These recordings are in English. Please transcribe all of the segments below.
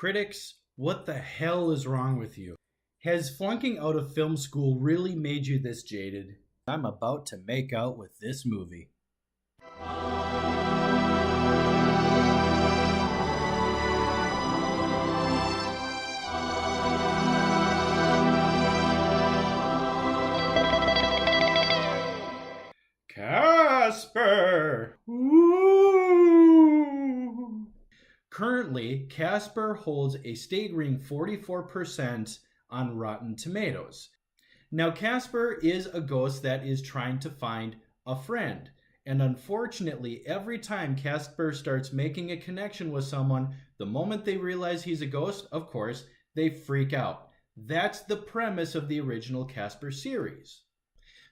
Critics, what the hell is wrong with you? Has flunking out of film school really made you this jaded? I'm about to make out with this movie. Casper! Ooh. Currently, Casper holds a staggering 44% on Rotten Tomatoes. Now, Casper is a ghost that is trying to find a friend. And unfortunately, every time Casper starts making a connection with someone, the moment they realize he's a ghost, of course, they freak out. That's the premise of the original Casper series.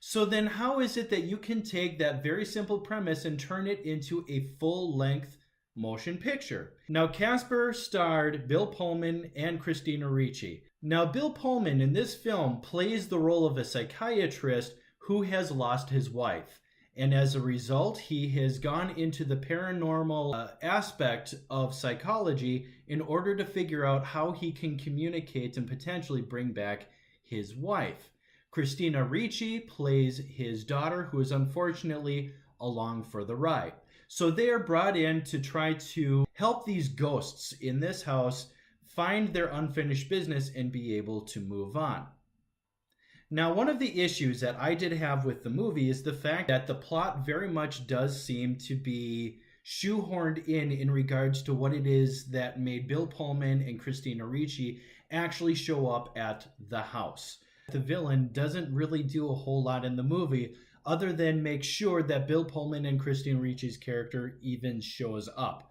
So then how is it that you can take that very simple premise and turn it into a full-length motion picture? Now, Casper starred Bill Pullman and Christina Ricci. Now, Bill Pullman in this film plays the role of a psychiatrist who has lost his wife. And as a result, he has gone into the paranormal aspect of psychology in order to figure out how he can communicate and potentially bring back his wife. Christina Ricci plays his daughter, who is unfortunately along for the ride. So they are brought in to try to help these ghosts in this house find their unfinished business and be able to move on. Now, one of the issues that I did have with the movie is the fact that the plot very much does seem to be shoehorned in regards to what it is that made Bill Pullman and Christina Ricci actually show up at the house. The villain doesn't really do a whole lot in the movie other than make sure that Bill Pullman and Christina Ricci's character even shows up.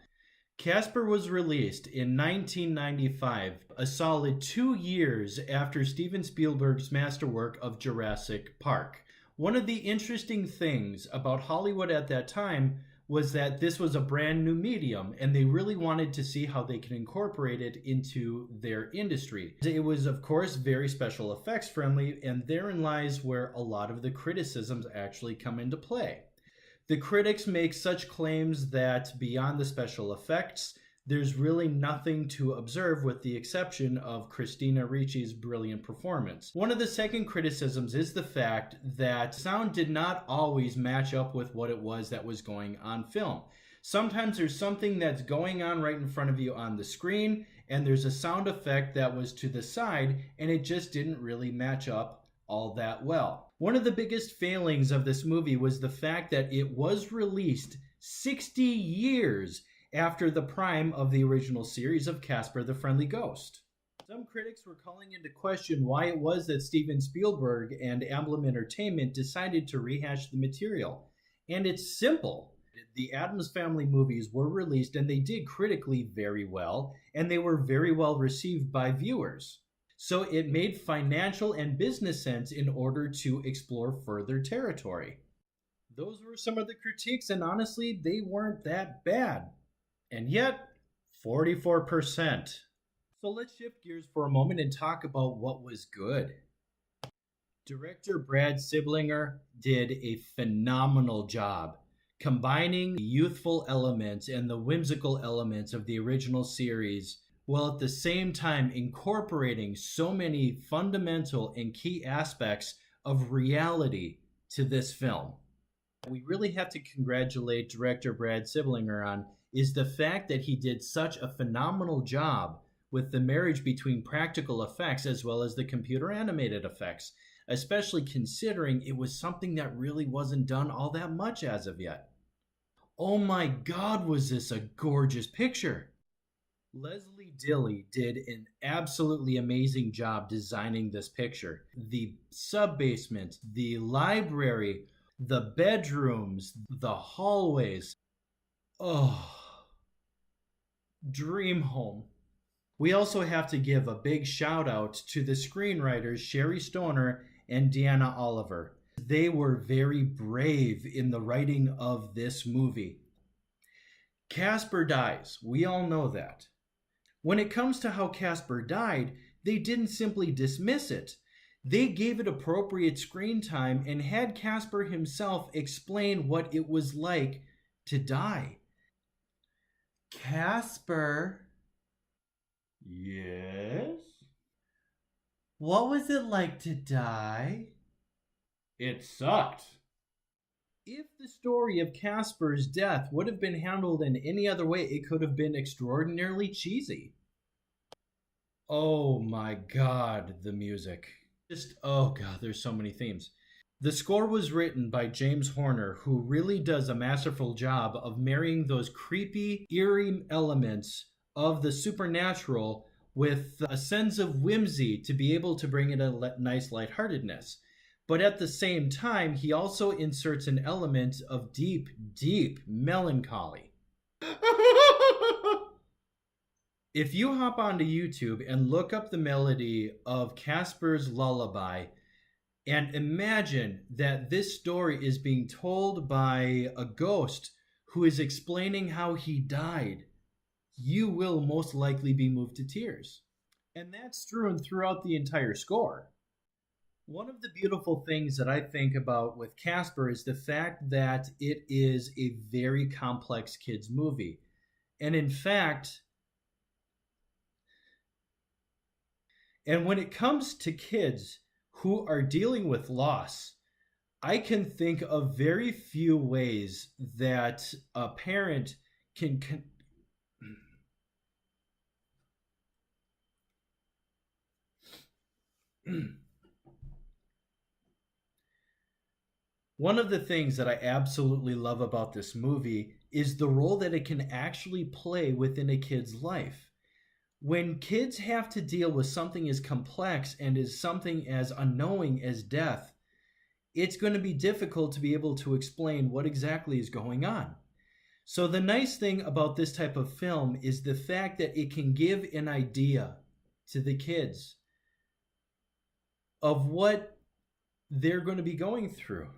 Casper was released in 1995, a solid 2 years after Steven Spielberg's masterwork of Jurassic Park. One of the interesting things about Hollywood at that time was that this was a brand new medium, and they really wanted to see how they could incorporate it into their industry. It was, of course, very special effects friendly, and therein lies where a lot of the criticisms actually come into play. The critics make such claims that beyond the special effects, there's really nothing to observe with the exception of Christina Ricci's brilliant performance. One of the second criticisms is the fact that sound did not always match up with what it was that was going on film. Sometimes there's something that's going on right in front of you on the screen, and there's a sound effect that was to the side, and it just didn't really match up all that well. One of the biggest failings of this movie was the fact that it was released 60 years after the prime of the original series of Casper the Friendly Ghost. Some critics were calling into question why it was that Steven Spielberg and Amblin Entertainment decided to rehash the material. And it's simple. The Addams Family movies were released and they did critically very well, and they were very well received by viewers. So it made financial and business sense in order to explore further territory. Those were some of the critiques, and honestly, they weren't that bad. And yet, 44%. So let's shift gears for a moment and talk about what was good. Director Brad Siblinger did a phenomenal job combining the youthful elements and the whimsical elements of the original series, while at the same time incorporating so many fundamental and key aspects of reality to this film. We really have to congratulate director Brad Siblinger on is the fact that he did such a phenomenal job with the marriage between practical effects as well as the computer animated effects, especially considering it was something that really wasn't done all that much as of yet. Oh my God, was this a gorgeous picture! Leslie Dilley did an absolutely amazing job designing this picture. The sub-basement, the library, the bedrooms, the hallways. Oh, dream home. We also have to give a big shout out to the screenwriters Sherry Stoner and Deanna Oliver. They were very brave in the writing of this movie. Casper dies. We all know that. When it comes to how Casper died, they didn't simply dismiss it. They gave it appropriate screen time and had Casper himself explain what it was like to die. Casper, Yes? What was it like to die? It sucked. If the story of Casper's death would have been handled in any other way, it could have been extraordinarily cheesy. Oh my god, the music. Oh god, there's so many themes. The score was written by James Horner, who really does a masterful job of marrying those creepy, eerie elements of the supernatural with a sense of whimsy to be able to bring it a nice lightheartedness. But at the same time, he also inserts an element of deep, deep melancholy. If you hop onto YouTube and look up the melody of Casper's Lullaby, and imagine that this story is being told by a ghost who is explaining how he died, you will most likely be moved to tears. And that's strewn throughout the entire score. One of the beautiful things that I think about with Casper is the fact that it is a very complex kids movie. And in fact, when it comes to kids who are dealing with loss, I can think of very few ways that a parent can One of the things that I absolutely love about this movie is the role that it can actually play within a kid's life. When kids have to deal with something as complex and as something as unknowing as death, it's going to be difficult to be able to explain what exactly is going on. So the nice thing about this type of film is the fact that it can give an idea to the kids of what they're going to be going through.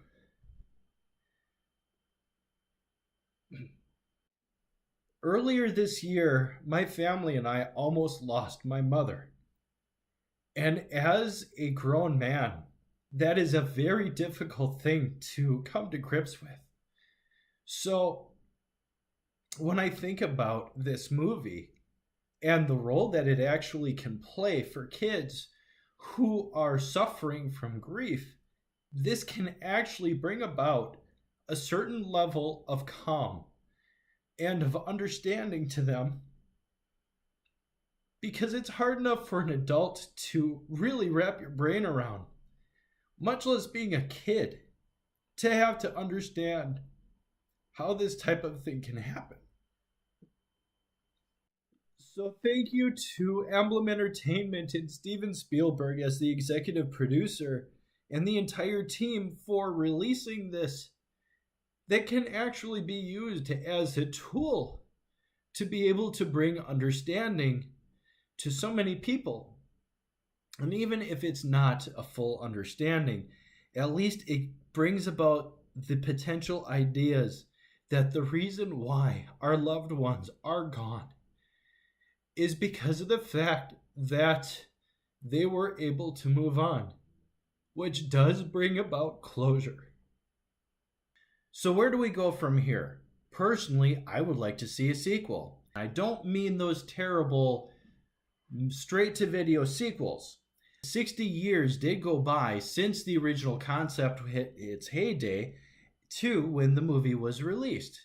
Earlier this year, my family and I almost lost my mother. And as a grown man, that is a very difficult thing to come to grips with. So when I think about this movie and the role that it actually can play for kids who are suffering from grief, this can actually bring about a certain level of calm and of understanding to them, because it's hard enough for an adult to really wrap your brain around, much less being a kid, to have to understand how this type of thing can happen. So thank you to Emblem Entertainment and Steven Spielberg as the executive producer and the entire team for releasing this that can actually be used as a tool to be able to bring understanding to so many people. And even if it's not a full understanding, at least it brings about the potential ideas that the reason why our loved ones are gone is because of the fact that they were able to move on, which does bring about closure. So where do we go from here? Personally, I would like to see a sequel. I don't mean those terrible straight-to-video sequels. 60 years did go by since the original concept hit its heyday to when the movie was released.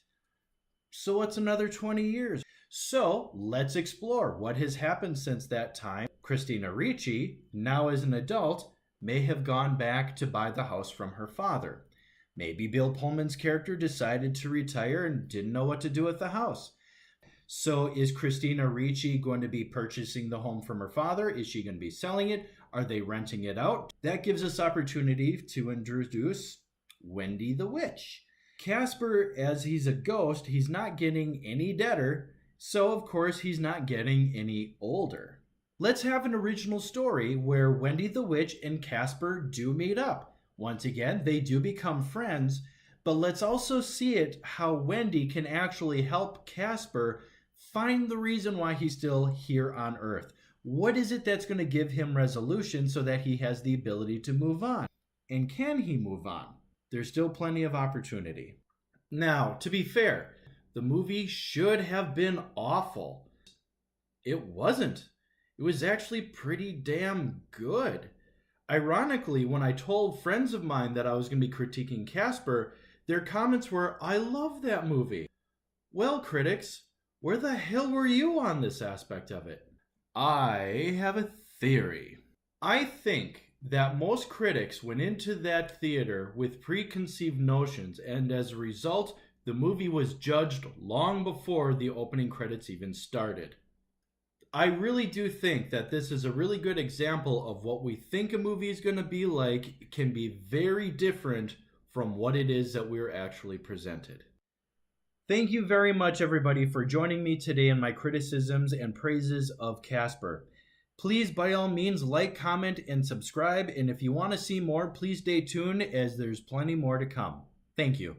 So what's another 20 years? So let's explore what has happened since that time. Christina Ricci, now as an adult, may have gone back to buy the house from her father. Maybe Bill Pullman's character decided to retire and didn't know what to do with the house. So is Christina Ricci going to be purchasing the home from her father? Is she going to be selling it? Are they renting it out? That gives us opportunity to introduce Wendy the Witch. Casper, as he's a ghost, he's not getting any deader, so of course he's not getting any older. Let's have an original story where Wendy the Witch and Casper do meet up. Once again, they do become friends, but let's also see it how Wendy can actually help Casper find the reason why he's still here on Earth. What is it that's going to give him resolution so that he has the ability to move on? And can he move on? There's still plenty of opportunity. Now, to be fair, the movie should have been awful. It wasn't. it was actually pretty damn good. Ironically, when I told friends of mine that I was going to be critiquing Casper, their comments were, "I love that movie." Well, critics, where the hell were you on this aspect of it? I have a theory. I think that most critics went into that theater with preconceived notions, and as a result, the movie was judged long before the opening credits even started. I really do think that this is a really good example of what we think a movie is going to be like can be very different from what it is that we're actually presented. Thank you very much, everybody, for joining me today in my criticisms and praises of Casper. Please, by all means, like, comment, and subscribe. And if you want to see more, please stay tuned as there's plenty more to come. Thank you.